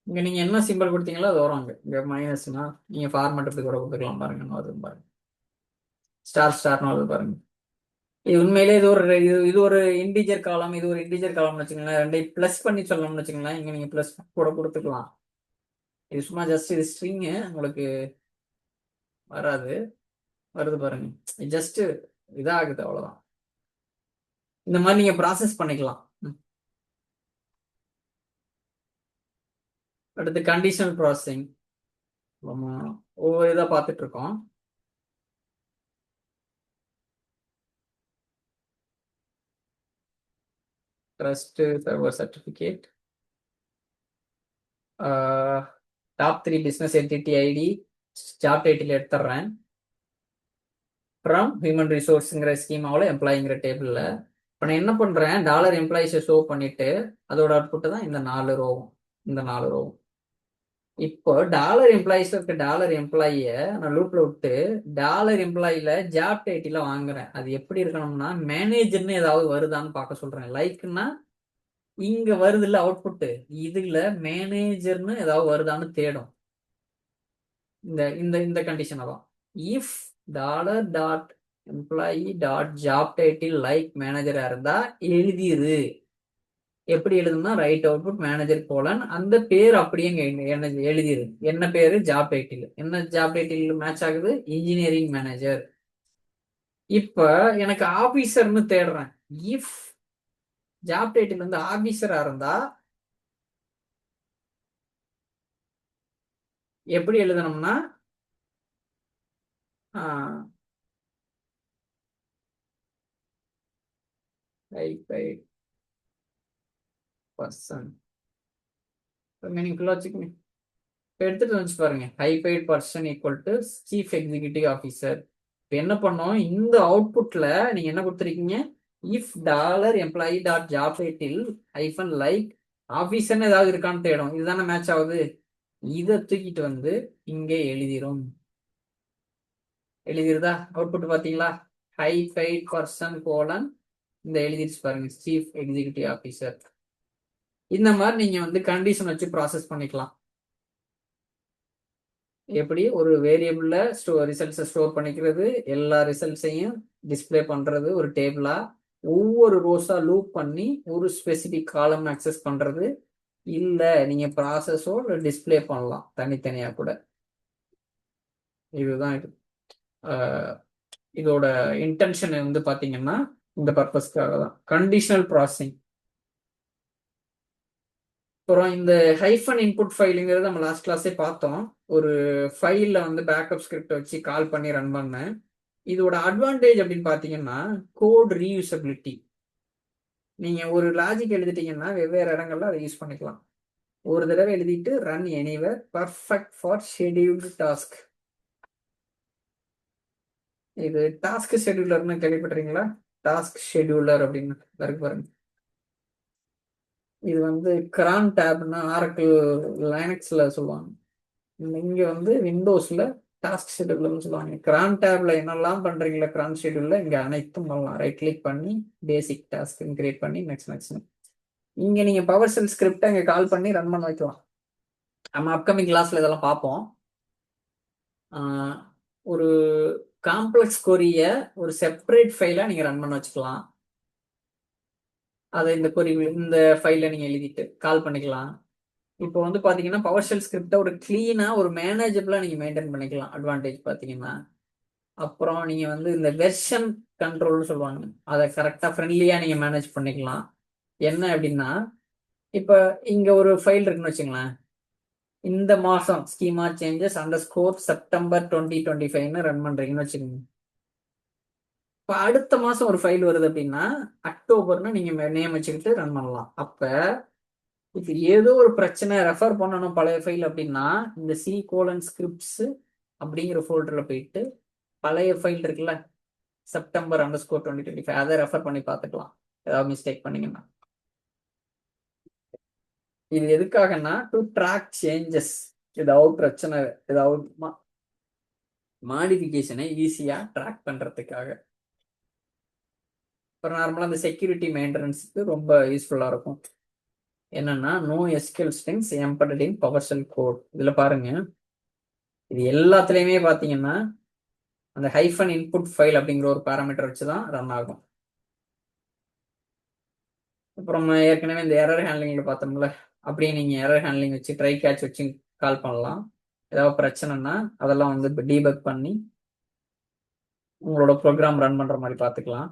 இங்க நீங்க என்ன சிம்பிள் கொடுத்தீங்களோ அது வரும். இங்க மைனஸ்னா நீங்க ஃபார்மேட் எப்படி கூட கொடுத்துக்கலாம். பாருங்க, அது பாருங்க, ஸ்டார்னு வருது பாருங்க. இது உண்மையிலே இது ஒரு இன்டிஜர் காலம், இது ஒரு இன்டிஜர் காலம்னு வச்சுங்களேன். ரெண்டையும் பிளஸ் பண்ணி சொல்லணும்னு வச்சுங்களேன், இங்க நீங்க பிளஸ் கூட கொடுத்துக்கலாம். இது சும்மா ஜஸ்ட் இது ஸ்ட்ரிங், உங்களுக்கு வராது, வருது பாருங்க, ஜஸ்ட் இதாகுது, அவ்வளவுதான். இந்த மாதிரி நீங்க ப்ராசஸ் பண்ணிக்கலாம். அடுத்து கண்டிஷனல் ப்ராசஸிங், நம்ம ஒவ்வொரு இதாக பார்த்துட்டு இருக்கோம். Trust server certificate, top 3 business entity ID job title எடுத்துடுறேன். ஃப்ரம் ஹியூமன் ரிசோர்ஸுங்கிற ஸ்கீமாவில் எம்ப்ளாயிங்கிற டேபிளில் இப்போ நான் என்ன பண்ணுறேன், டாலர் எம்ப்ளாயிஸை ஷோ பண்ணிட்டு அதோட அவுட்புட்டு தான் இந்த 4 ரோவும். இந்த 4 ரோவும் இப்போ டாலர் எம்ப்ளாயிஸ்ல இருக்க டாலர் எம்ப்ளாயிய நான் லூப்ல விட்டு டாலர் எம்ப்ளாயில ஜாப் டைட்டில வாங்குறேன். அது எப்படி இருக்கணும்னா, மேனேஜர்னு ஏதாவது வருதான்னு பார்க்க சொல்றேன். லைக்னா இங்க வருது இல்ல அவுட்புட், இதுல மேனேஜர்னு ஏதாவது வருதான்னு தேடும். இந்த இந்த இந்த கண்டிஷனை தான், if dollar dot employee dot job title like மேனேஜரா இருந்தா எழுதிரு. எப்படி எழுதுனா, ரைட் அவுட்புட் மேனேஜர் கோலன், அந்த பேர் அப்படியே எழுதிரு. என்ன பேரு, ஜாப் டைட்டில். என்ன ஜாப் டைட்டில் மேட்ச் ஆகுது, இன்ஜினியரிங் மேனேஜர். இப்ப எனக்கு ஆபீசர்னு தேடுறேன். இஃப் ஜாப் டைட்டில் வந்து ஆபீசரா இருந்தா எப்படி எழுதணும்னா, பர்சன் மீனிங்ஃபுல்லா வச்சுக்கோங்க. எடுத்துட்டு வந்து பாருங்க, high paid person equal to chief executive officer. இப்போ என்ன பண்ணோம், இந்த அவுட்புட்ல நீங்க என்ன கொடுத்துருக்கீங்க, if dollar employee dot job title hyphen like ஆஃபீஸர்னு ஏதாவது இருக்கான்னு தேடும். இதுதானே மேட்ச் ஆகுது. இதை தூக்கிட்டு வந்து இங்கே எழுதிரும். எழுதிருதா, அவுட்புட் பாத்தீங்களா, ஹைபைட் பர்சன் கோலன், இந்த எழுதிருச்சு பாருங்க, சீஃப் எக்ஸிகியூட்டிவ் ஆஃபீஸர். இந்த மாதிரி நீங்க வந்து கண்டிஷன் வச்சு ப்ராசஸ் பண்ணிக்கலாம். எப்படி ஒரு வேரியபிள்ல ரிசல்ட்ஸை ஸ்டோர் பண்ணிக்கிறது, எல்லா ரிசல்ட்ஸையும் டிஸ்பிளே பண்றது ஒரு டேபிளா, ஒவ்வொரு ரோஸா லூப் பண்ணி ஒரு ஸ்பெசிபிக் காலம் அக்சஸ் பண்றது, இல்லை நீங்கள் ப்ராசஸோட டிஸ்பிளே பண்ணலாம் தனித்தனியாக கூட. இதுதான் இது. இதோட இன்டென்ஷன் வந்து பார்த்தீங்கன்னா இந்த பர்பஸ்க்காக தான் கண்டிஷனல் ப்ராசஸிங். அப்புறம் இந்த ஹைஃபன் இன்புட் ஃபைலுங்கிறது நம்ம லாஸ்ட் கிளாஸே பார்த்தோம். ஒரு ஃபைலில் வந்து பேக்கப் ஸ்கிரிப்ட் வச்சு கால் பண்ணி ரன் பண்ணேன். இதோட அட்வான்டேஜ் அப்படின்னு பார்த்தீங்கன்னா கோட் ரீயூசபிலிட்டி. நீங்கள் ஒரு லாஜிக் எழுதிட்டீங்கன்னா வெவ்வேறு இடங்கள்ல அதை யூஸ் பண்ணிக்கலாம். ஒரு தடவை எழுதிட்டு run anywhere, perfect for scheduled task. இது டாஸ்க் ஷெடியூலர்னு கேள்விப்பட்டிருக்கீங்களா? டாஸ்க் ஷெடியூலர் அப்படின்னு இருக்கு பாருங்க. இது வந்து கிரான் டேப்னா ஆரக்கிள் லைனக்ஸ்ல சொல்லுவாங்க. இங்க வந்து விண்டோஸ்ல டாஸ்க் ஷெடியூலர்னு சொல்லுவாங்க. கிரான் டேப்ல என்னெல்லாம் பண்றீங்களா கிரான் ஷெடியூல்ல இங்க அனைத்தும் பண்ணலாம். ரைட் கிளிக் பண்ணி பேசிக் டாஸ்க் கிரியேட் பண்ணி நெக்ஸ்ட் இங்க நீங்க பவர் ஷெல் ஸ்கிரிப்டை இங்க கால் பண்ணி ரன் பண்ண வைக்கலாம். நம்ம அப்கமிங் கிளாஸ்ல இதெல்லாம் பார்ப்போம். ஒரு காம்ப்ளெக்ஸ் கொரிய ஒரு செப்பரேட் ஃபைலா நீங்க ரன் பண்ண வச்சுக்கலாம். அதை இந்த ஃபைல நீங்க எழுதிட்டு கால் பண்ணிக்கலாம். இப்போ வந்து பாத்தீங்கன்னா பவர் ஷெல் ஸ்கிரிப்டை ஒரு கிளீனா ஒரு மேனேஜபிளா நீங்க மெயின்டைன் பண்ணிக்கலாம். அட்வான்டேஜ் பாத்தீங்கன்னா அப்புறம் நீங்க வந்து இந்த வெர்ஷன் கண்ட்ரோல்னு சொல்லுவாங்க, அதை கரெக்டா ஃப்ரெண்ட்லியா நீங்க மேனேஜ் பண்ணிக்கலாம். என்ன அப்படின்னா இப்ப இங்க ஒரு ஃபைல் இருக்குன்னு வச்சுங்களேன். இந்த மாசம் ஸ்கீமா சேஞ்சஸ் _ செப்டம்பர் 2025 ரன் பண்றீங்கன்னு வச்சுக்கோங்க. இப்போ அடுத்த மாசம் ஒரு ஃபைல் வருது அப்படின்னா அக்டோபர்னு நீங்க நேம் வச்சுக்கிட்டு ரன் பண்ணலாம். அப்ப இப்போ ஏதோ ஒரு பிரச்சனை ரெஃபர் பண்ணணும் பழைய ஃபைல் அப்படின்னா இந்த C:scripts அப்படிங்கிற ஃபோல்டர்ல போயிட்டு பழைய ஃபைல் இருக்குல்ல செப்டம்பர் _ 2025 அதை ரெஃபர் பண்ணி பார்த்துக்கலாம் ஏதாவது மிஸ்டேக் பண்ணீங்கன்னா. இது எதுக்காகன்னா டு ட்ராக் சேஞ்சஸ், ஏதாவது பிரச்சனை ஏதாவது மாடிஃபிகேஷனை ஈஸியா ட்ராக் பண்றதுக்காக. அப்புறம் நார்மலா அந்த செக்யூரிட்டி மெயின்டெனன்ஸுக்கு ரொம்ப யூஸ்ஃபுல்லா இருக்கும். என்னன்னா no SQL strings embedded in PowerShell code. இதுல பாருங்க, இது எல்லாத்துலயுமே பாத்தீங்கன்னா அந்த ஹைஃபன் இன்புட் ஃபைல் அப்படிங்கிற ஒரு பேராமீட்டர் வச்சுதான் ரன் ஆகும். அப்புறம் ஏற்கனவே இந்த எரர் ஹேண்ட்லிங்ல பார்த்தோம்ல, அப்படியே நீங்க எரர் ஹேண்ட்லிங் வச்சு ட்ரை கேட்ச் வச்சு கால் பண்ணலாம். ஏதாவது பிரச்சனைனா அதெல்லாம் வந்து இப்போ டீபக் பண்ணி உங்களோட ப்ரோக்ராம் ரன் பண்ற மாதிரி பார்த்துக்கலாம்.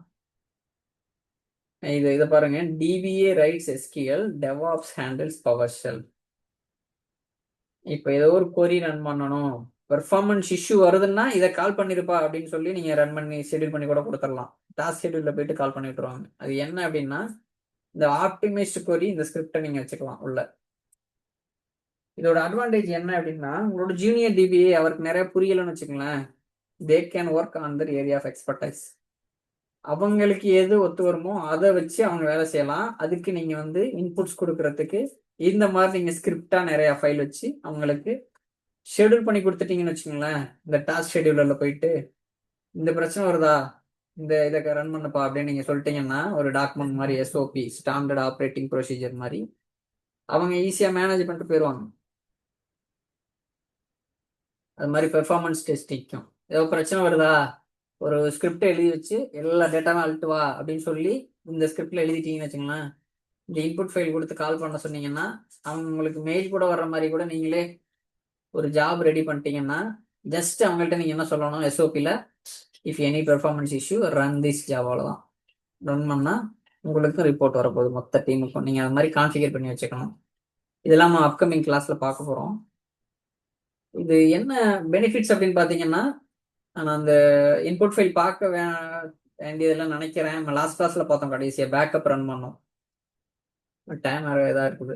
இதை பாருங்க, DBA writes SQL, DevOps handles PowerShell. இப்போ ஏதோ ஒரு கொரி ரன் பண்ணணும், பெர்ஃபார்மன்ஸ் இஷ்யூ வருதுன்னா இதை கால் பண்ணிருப்பா அப்படின்னு சொல்லி நீங்க ரன் பண்ணி ஷெடியூல் பண்ணி கூட கொடுத்துடலாம். டாஸ்க் ஷெடியூல்ல போயிட்டு கால் பண்ணி விட்டுருவாங்க. அது என்ன அப்படின்னா இந்த ஆப்டிமைஸ்ட் கொரி இந்த ஸ்கிரிப்டை நீங்க வச்சுக்கலாம் உள்ள. இதோட அட்வான்டேஜ் என்ன அப்படின்னா உங்களோட ஜூனியர் DBA அவருக்கு நிறைய புரியலன்னு வச்சுக்கோங்களேன், they can work on their area of expertise. அவங்களுக்கு எது ஒத்து வருமோ அதை வச்சு அவங்க வேலை செய்யலாம். அதுக்கு நீங்க வந்து இன்புட்ஸ் கொடுக்கறதுக்கு இந்த மாதிரி நீங்க ஸ்கிரிப்டா நிறைய ஃபைல் வச்சு அவங்களுக்கு ஷெடியூல் பண்ணி கொடுத்துட்டீங்கன்னு வச்சுக்கோங்களேன். இந்த டாஸ்க் ஷெடியூலர்ல போயிட்டு இந்த பிரச்சனை வருதா, இதை ரன் பண்ணப்பா அப்படின்னு நீங்க சொல்லிட்டீங்கன்னா ஒரு டாக்குமெண்ட் மாதிரி SOP ஸ்டாண்டர்ட் ஆப்ரேட்டிங் ப்ரொசீஜர் மாதிரி அவங்க ஈஸியா மேனேஜ் பண்ணிட்டு போயிடுவாங்க. அது மாதிரி பெர்ஃபார்மன்ஸ் டெஸ்டிங்கும் ஏதோ பிரச்சனை வருதா, ஒரு ஸ்கிரிப்ட் எழுதி வச்சு எல்லா டேட்டாவும் அழுட்டு வா அப்படின்னு சொல்லி இந்த ஸ்கிரிப்ட்ல எழுதிட்டீங்கன்னு வச்சுங்களேன். இந்த இன்புட் ஃபைல் கொடுத்து கால் பண்ண சொன்னீங்கன்னா அவங்க உங்களுக்கு மெயில் கூட வர்ற மாதிரி கூட நீங்களே ஒரு ஜாப் ரெடி பண்ணிட்டீங்கன்னா ஜஸ்ட் அவங்கள்ட்ட நீங்க என்ன சொல்லணும், SOPல if any performance issue run this job, அவ்வளோதான். ரன் பண்ணா உங்களுக்கும் ரிப்போர்ட் வரப்போகுது மொத்த டீமுக்கும். நீங்க அது மாதிரி கான்ஃபிகர் பண்ணி வச்சுக்கணும். இதெல்லாம் நம்ம அப்கமிங் கிளாஸ்ல பார்க்க போறோம். இது என்ன பெனிஃபிட்ஸ் அப்படின்னு பாத்தீங்கன்னா, நான் அந்த இன்புட் ஃபைல் பார்க்க வேண்டியதெல்லாம் நினைக்கிறேன். நம்ம லாஸ்ட் கிளாஸ்ல பார்த்தோம், கடைசியா பேக்கப் ரன் பண்ணோம். டைம் இதா இருக்குது.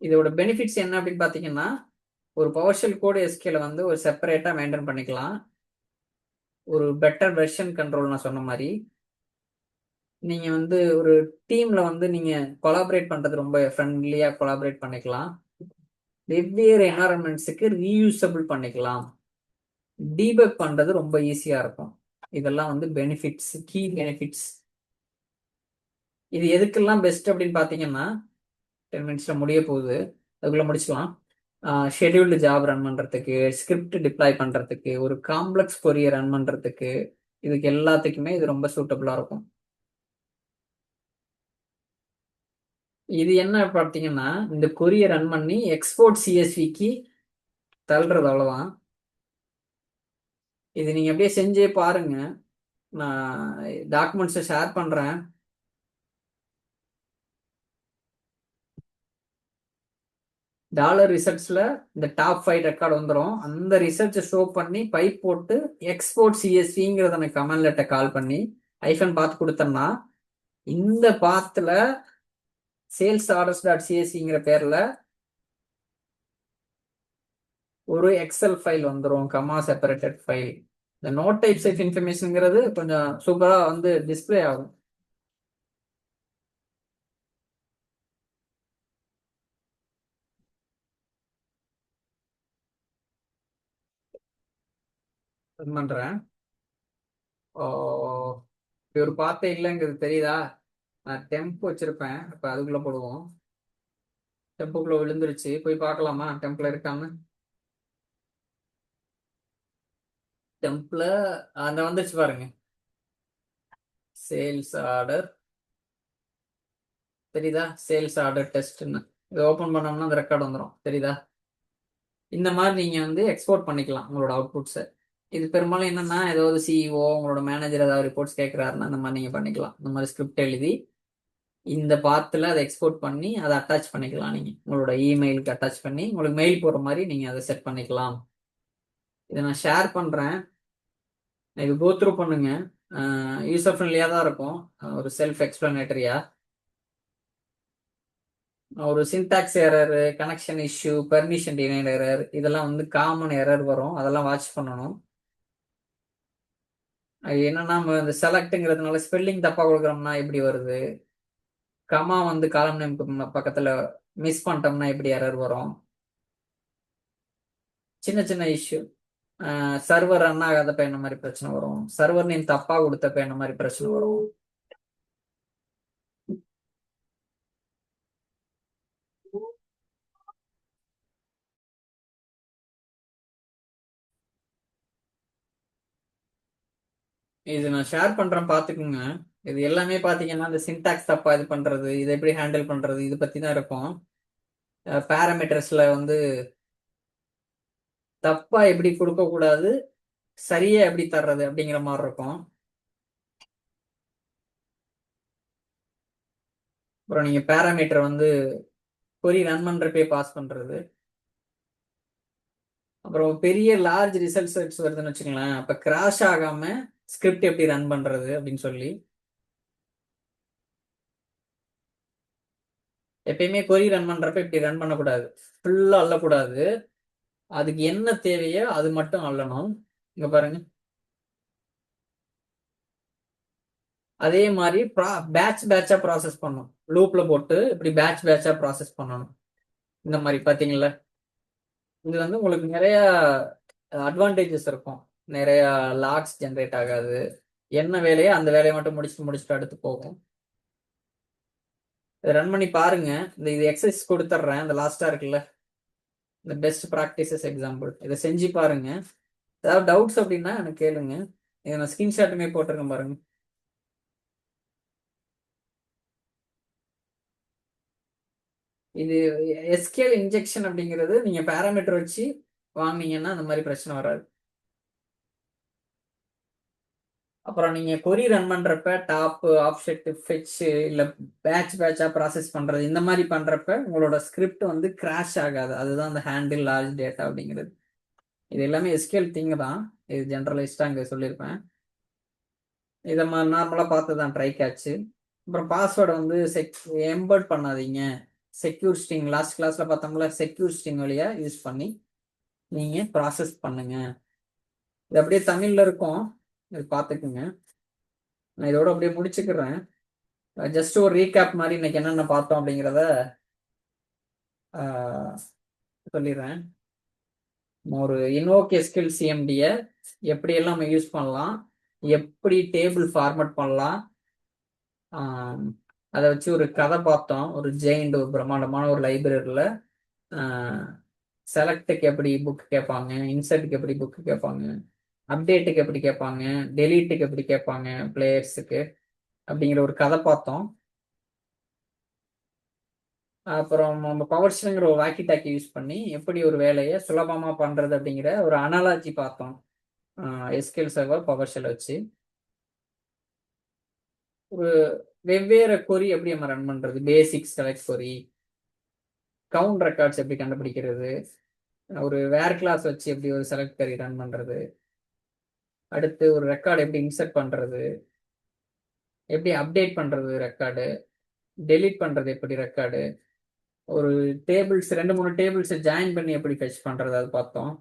இதோட பெனிஃபிட்ஸ் என்ன அப்படின்னு பாத்தீங்கன்னா ஒரு பவர்ஷெல் கோடு SQL வந்து ஒரு செப்பரேட்டா மெயின்டைன் பண்ணிக்கலாம். ஒரு பெட்டர் வெர்ஷன் கண்ட்ரோல் நான் சொன்ன மாதிரி நீங்க வந்து ஒரு டீம்ல வந்து நீங்க கொலாபரேட் பண்றது ரொம்ப ஃப்ரெண்ட்லியா கொலாபரேட் பண்ணிக்கலாம். வெவ்வேறு என்வரன்மெண்ட்ஸுக்கு ரீயூசபிள் பண்ணிக்கலாம். டீபக் பண்றது ரொம்ப ஈஸியா இருக்கும். இதெல்லாம் வந்து பெனிஃபிட்ஸ், கீ பெனிஃபிட்ஸ். இது எதுக்கெல்லாம் பெஸ்ட் அப்படின்னு பாத்தீங்கன்னா 10 மினிட்ஸ்ல முடிய போகுது, அதுக்குள்ள முடிச்சுக்கலாம். ஷெடியூல்டு ஜாப் ரன் பண்றதுக்கு, ஸ்கிரிப்ட் டிப்ளாய் பண்றதுக்கு, ஒரு காம்ப்ளெக்ஸ் கொரிய ரன் பண்றதுக்கு, இதுக்கு எல்லாத்துக்குமே இது ரொம்ப சூட்டபிளா இருக்கும். இது என்ன பார்த்தீங்கன்னா, இந்த கொரிய ரன் பண்ணி எக்ஸ்போர்ட் சிஎஸ்விக்கு தள்ளுறது அவ்வளவுதான். இது நீங்க அப்படியே செஞ்சே பாருங்க. நான் டாக்குமெண்ட்ஸை ஷேர் பண்றேன். டாலர் ரிசல்ட்ஸ்ல இந்த டாப் 5 ரெக்கார்டு வந்துடும். அந்த ரிசல்ட்ஸை ஷோ பண்ணி பைப் போட்டு எக்ஸ்போர்ட் சிஎஸ்விங்கிறத எனக்கு கமெண்ட் லெட்டர் கால் பண்ணி ஐஃபன் பார்த்து கொடுத்தேன்னா, இந்த பாத்துல சேல்ஸ் ஆர்டர்ஸ் டாட் சிஎஸ்சிங்கிற பேர்ல ஒரு எக்ஸல் ஃபைல் வந்துடும், கமா செப்பரேட்டட் ஃபைல். இந்த நோட் டைப்ஸ் ஆஃப் இன்ஃபர்மேஷனுங்கிறது கொஞ்சம் சூப்பரா வந்து டிஸ்பிளே ஆகும். பண்றேன். ஓ, இப்படி ஒரு பாத்தே இல்லைங்கிறது தெரியுதா? நான் டெம்ப் வச்சிருப்பேன், அப்ப அதுக்குள்ள போடுவோம். டெம்புக்குள்ள விழுந்துருச்சு, போய் பார்க்கலாமா டெம்ப்ல இருக்கான்னு. டெம்ப்ல அந்த வந்துருச்சு பாருங்க, சேல்ஸ் ஆர்டர். தெரியுதா? சேல்ஸ் ஆர்டர் டெஸ்ட்னு இதை ஓபன் பண்ணோம்னா அந்த ரெக்கார்டு வந்துடும். தெரியுதா? இந்த மாதிரி நீங்க வந்து எக்ஸ்போர்ட் பண்ணிக்கலாம் உங்களோட அவுட்புட்ஸை. இது பெரும்பாலும் என்னன்னா, ஏதாவது சிஇஓ உங்களோட மேனேஜர் ஏதாவது ரிப்போர்ட்ஸ் கேட்குறாருன்னா இந்த மாதிரி நீங்க பண்ணிக்கலாம். இந்த மாதிரி ஸ்கிரிப்ட் எழுதி இந்த பாத்தில் அதை எக்ஸ்போர்ட் பண்ணி அதை அட்டாச் பண்ணிக்கலாம். நீங்க உங்களோட இமெயிலுக்கு அட்டாச் பண்ணி உங்களுக்கு மெயில் போகிற மாதிரி நீங்க அதை செட் பண்ணிக்கலாம். இதை நான் ஷேர் பண்றேன். இது கோ த்ரூ பண்ணுங்க. யூசர் ஃப்ரெண்ட்லியாக தான் இருக்கும். ஒரு செல்ஃப் எக்ஸ்பிளனேட்டரியா. ஒரு syntax error, connection issue, permission denied error, இதெல்லாம் வந்து காமன் எரர் வரும். அதெல்லாம் வாட்ச் பண்ணணும். அது என்னன்னா, நம்ம இந்த செலக்ட்ங்கிறதுனால ஸ்பெல்லிங் தப்பா கொடுக்குறோம்னா எப்படி வருது, கமா வந்து காலம் நேம் பக்கத்துல மிஸ் பண்ணிட்டோம்னா எப்படி எரர் வரும். சின்ன சின்ன இஷ்யூ. சர்வர் ரன் ஆகாதப்ப என்ன மாதிரி பிரச்சனை வரும், சர்வர் நேம் தப்பா கொடுத்தப்ப என்ன மாதிரி பிரச்சனை வரும். இது நான் ஷேர் பண்றேன், பாத்துக்குங்க. இது எல்லாமே பாத்தீங்கன்னா இந்த சின்டாக்ஸ் தப்பா இது பண்றது, இதை எப்படி ஹேண்டில் பண்றது, இது பத்தி தான் இருக்கும். பேராமீட்டர்ஸ்ல வந்து தப்பா எப்படி கொடுக்க கூடாது, சரியா எப்படி தர்றது அப்படிங்கிற மாதிரி இருக்கும். அப்புறம் நீங்க பேராமீட்டர் வந்து கொரி ரன் பண்றப்பே பாஸ் பண்றது. அப்புறம் பெரிய லார்ஜ் ரிசல்ட்ஸ் வருதுன்னு வச்சுக்கலாம், அப்ப கிராஷ் ஆகாம ஸ்கிரிப்ட் எப்படி ரன் பண்றது அப்படின்னு சொல்லி. எப்பயுமே கொரி ரன் பண்றப்ப இப்படி ரன் பண்ணக்கூடாது, ஃபுல்லா அள்ளக்கூடாது. அதுக்கு என்ன தேவையோ அது மட்டும் அள்ளணும். இங்க பாருங்க, அதே மாதிரி பேட்ச் பேட்சா ப்ராசஸ் பண்ணணும். லூப்ல போட்டு இப்படி பேட்ச் பேட்சா ப்ராசஸ் பண்ணணும். இந்த மாதிரி பாத்தீங்களா, இது வந்து உங்களுக்கு நிறைய அட்வான்டேஜஸ் இருக்கும். நிறைய லாக்ஸ் ஜென்ரேட் ஆகாது. என்ன வேலையோ அந்த வேலையை மட்டும் முடிச்சுட்டு முடிச்சுட்டு அடுத்து போகும். இதை ரன் பண்ணி பாருங்க. இது எக்ஸசைஸ் கொடுத்துட்றேன், இந்த லாஸ்டா இருக்குல்ல, இந்த பெஸ்ட் ப்ராக்டிசஸ் எக்ஸாம்பிள். இதை செஞ்சு பாருங்க. ஏதாவது டவுட்ஸ் அப்படின்னா எனக்கு கேளுங்க. இதை நான் ஸ்கிரீன்ஷாட்டுமே போட்டிருக்கேன் பாருங்க. இது எஸ்கியூஎல் இன்ஜெக்ஷன் அப்படிங்கிறது நீங்க பேராமீட்டர் வச்சு வாங்கினீங்கன்னா அந்த மாதிரி பிரச்சனை வராது. அப்புறம் நீங்க கொரி ரன் பண்றப்ப டாப் ஆப்ஜெக்ட் ஃபெட்ச் இல்ல பேட்ச் பேட்சா ப்ராசஸ் பண்றது இந்த மாதிரி பண்றப்ப உங்களோட ஸ்கிரிப்ட் வந்து கிராஷ் ஆகாது. அதுதான் அந்த ஹேண்டில் லார்ஜ் டேட்டா அப்படிங்கிறது. இது எல்லாமே எஸ்கியூஎல் திங் தான். இது ஜென்ரலைஸ்டா இங்க சொல்லியிருப்பேன். இதை நார்மலா பார்த்து தான் ட்ரை கேட்ச். அப்புறம் பாஸ்வேர்டை வந்து எம்பர்ட் பண்ணாதீங்க. செக்யூர் ஸ்ட்ரிங் லாஸ்ட் கிளாஸ்ல பார்த்தோம்ல, செக்யூர் ஸ்ட்ரிங் வழியா யூஸ் பண்ணி நீங்க ப்ராசஸ் பண்ணுங்க. இது அப்படியே தமிழ்ல இருக்கும், இது பார்த்துக்குங்க. நான் இதோட அப்படியே முடிச்சுக்கிறேன். ஜஸ்ட் ஒரு ரீகேப் மாதிரி இன்னைக்கு என்னென்ன பார்த்தோம் அப்படிங்கிறத சொல்லிடுறேன். ஒரு இன்வோக் எஸ்கியூஎல் சிஎம்டியை எப்படி எல்லாம் நம்ம யூஸ் பண்ணலாம், எப்படி டேபிள் ஃபார்மேட் பண்ணலாம், அதை வச்சு ஒரு கதை பார்த்தோம். ஒரு ஜெயிண்ட் ஒரு பிரம்மாண்டமான ஒரு லைப்ரரியில செலக்டுக்கு எப்படி புக் கேட்பாங்க, இன்சர்ட்டுக்கு எப்படி புக் கேட்பாங்க, அப்டேட்டுக்கு எப்படி கேட்பாங்க, டெலீட்டுக்கு எப்படி கேட்பாங்க, பிளேயர்ஸுக்கு அப்படிங்கிற ஒரு கதை பார்த்தோம். அப்புறம் நம்ம பவர் ஷெல்ங்கிற ஒரு வாக்கி டாக்கி யூஸ் பண்ணி எப்படி ஒரு வேலையை சுலபமா பண்றது அப்படிங்கிற ஒரு அனாலஜி பார்த்தோம். எஸ்கியூஎல் சர்வர் பவர் ஷெல் வச்சு ஒரு வெவ்வேறு கொரி எப்படி நம்ம ரன் பண்றது, பேசிக் செலக்ட் கொரி, கவுண்ட் ரெக்கார்ட்ஸ் எப்படி கண்டுபிடிக்கிறது, ஒரு வேர் கிளாஸ் வச்சு எப்படி ஒரு செலக்ட் கொரி ரன் பண்றது, அடுத்து ஒரு ரெக்கார்டு எப்படி இன்சர்ட் பண்றது, எப்படி அப்டேட் பண்றது ரெக்கார்டு, டெலீட் பண்றது எப்படி ரெக்கார்டு, ஒரு டேபிள்ஸ் 2 3 டேபிள்ஸை ஜாயின் பண்ணி எப்படி ஃபெச் பண்றது அது பார்த்தோம்.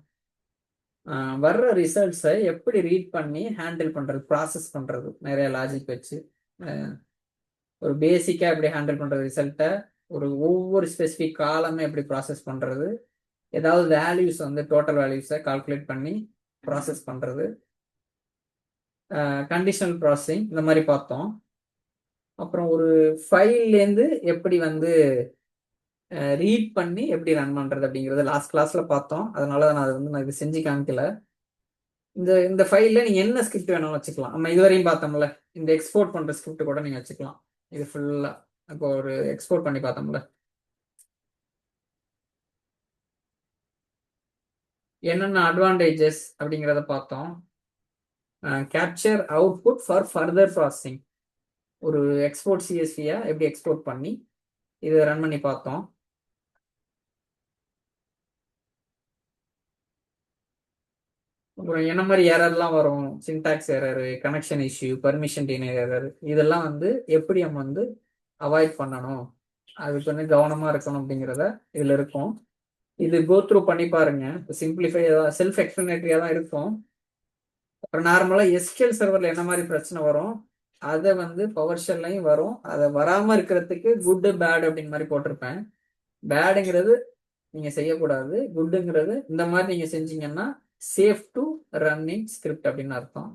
வர்ற ரிசல்ட்ஸை எப்படி ரீட் பண்ணி ஹேண்டில் பண்றது, ப்ராசஸ் பண்றது நிறைய லாஜிக் வச்சு ஒரு பேசிக்கா எப்படி ஹேண்டில் பண்றது ரிசல்ட்டை, ஒரு ஒவ்வொரு ஸ்பெசிஃபிக் காலமே எப்படி ப்ராசஸ் பண்றது, ஏதாவது வேல்யூஸ் வந்து டோட்டல் வேல்யூஸை கால்குலேட் பண்ணி ப்ராசஸ் பண்றது, கண்டிஷனல் ப்ராசஸிங் இந்த மாதிரி பார்த்தோம். அப்புறம் ஒரு ஃபைல்லேருந்து எப்படி வந்து ரீட் பண்ணி எப்படி ரன் பண்றது அப்படிங்கிறத லாஸ்ட் கிளாஸ்ல பார்த்தோம். அதனால நான் இது செஞ்சு காமிக்கல. இந்த ஃபைல்ல நீங்க என்ன ஸ்கிரிப்ட் வேணாலும் வச்சுக்கலாம். நம்ம இதுவரையும் பார்த்தோம்ல, இந்த எக்ஸ்போர்ட் பண்ற ஸ்கிரிப்ட் கூட நீங்க வச்சுக்கலாம். இது ஃபுல்லா இப்போ ஒரு எக்ஸ்போர்ட் பண்ணி பார்த்தோம்ல, என்னென்ன அட்வான்டேஜஸ் அப்படிங்கிறத பார்த்தோம். Capture output for further processing, ஒரு எக்ஸ்போர்ட் சிஎஸ்வியா எப்படி எக்ஸ்போர்ட் பண்ணி இதை ரன் பண்ணி பார்த்தோம். அப்புறம் என்ன மாதிரி எரர்லாம் வரும், syntax error, connection issue, permission denied error, இதெல்லாம் வந்து எப்படி நம்ம வந்து அவாய்ட் பண்ணணும், அதுக்கு வந்து கவனமா இருக்கணும் அப்படிங்கிறத இதுல இருக்கும். இது கோ த்ரூ பண்ணி பாருங்க. சிம்பிளிஃபை செல்ஃப் எக்ஸ்பிளனேட்டரியா தான் இருக்கும். அப்புறம் நார்மலா எஸ்கியூஎல் சர்வர்ல என்ன மாதிரி பிரச்சனை வரும் அதை வந்து பவர் ஷெல்லையும் வரும். அதை வராம இருக்கிறதுக்கு குட் பேட் அப்படின்னு மாதிரி போட்டிருப்பேன். பேடுங்கிறது நீங்க செய்யக்கூடாது, குட்டுங்கிறது இந்த மாதிரி நீங்க செஞ்சீங்கன்னா சேஃப் டு ரன்னிங் ஸ்கிரிப்ட் அப்படின்னு அர்த்தம்.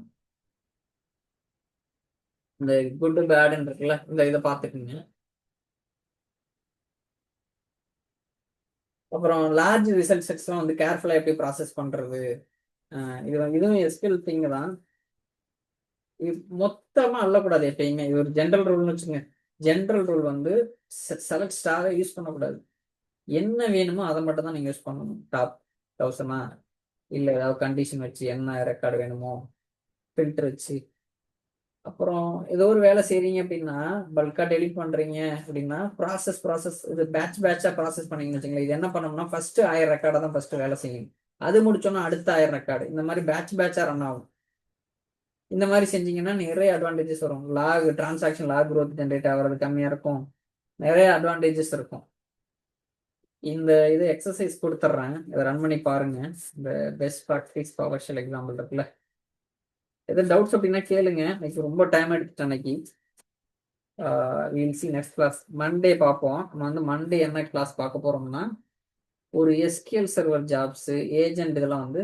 இந்த குட் பேடுன்னு இருக்குல்ல, இந்த இதை பார்த்துக்குங்க. அப்புறம் லார்ஜ் ரிசல்ட் செட்ஸ்லாம் வந்து கேர்ஃபுல்லா எப்படி ப்ராசஸ் பண்றது, இதுவும் எஸ்கியூஎல் திங் தான். இது மொத்தமா அள்ளக்கூடாது எப்பயுமே. இது ஒரு ஜென்ரல் ரூல்னு வச்சுங்க. ஜென்ரல் ரூல் வந்து செலக்ட் ஸ்டாரை யூஸ் பண்ணக்கூடாது. என்ன வேணுமோ அதை மட்டும் தான் நீங்க யூஸ் பண்ணணும். டாப் 1000 இல்லை ஏதாவது கண்டிஷன் வச்சு என்ன ரெக்கார்டு வேணுமோ ஃபில்டர் வச்சு. அப்புறம் ஏதோ ஒரு வேலை செய்றீங்க அப்படின்னா, பல்கா டெலிட் பண்றீங்க அப்படின்னா, ப்ராசஸ் இது பேட்சா ப்ராசஸ் பண்ணீங்கன்னு வச்சுங்களேன். இது என்ன பண்ணோம்னா ஃபர்ஸ்ட் 1000 ரெக்கார்டை தான் ஃபர்ஸ்ட் வேலை செய்யும். அது முடிச்சோன்னா அடுத்த 1000 ரெக்கார்டு, இந்த மாதிரி பேட்சா ரன் ஆகும். இந்த மாதிரி செஞ்சீங்கன்னா நிறைய அட்வான்டேஜஸ் வரும். டிரான்சாக்ஷன் லாக் growth ஜென்ரேட் ஆகிறது கம்மியா இருக்கும். நிறைய அட்வான்டேஜஸ் இருக்கும். இந்த இது எக்ஸசைஸ் கொடுத்துட்றேன், இதை ரன் பண்ணி பாருங்க. இந்த best practice power shell example இருக்குல்ல, எதாவது டவுட்ஸ் அப்படின்னா கேளுங்க. இன்னைக்கு ரொம்ப டைம் எடுத்துட்டேன் அன்னைக்கு. We'll see next class Monday பார்ப்போம். நம்ம வந்து மண்டே என்ன கிளாஸ் பார்க்க போறோம்னா, ஒரு எஸ்கியூஎல் சர்வர் ஜாப்ஸ், ஏஜென்ட் இதெல்லாம் வந்து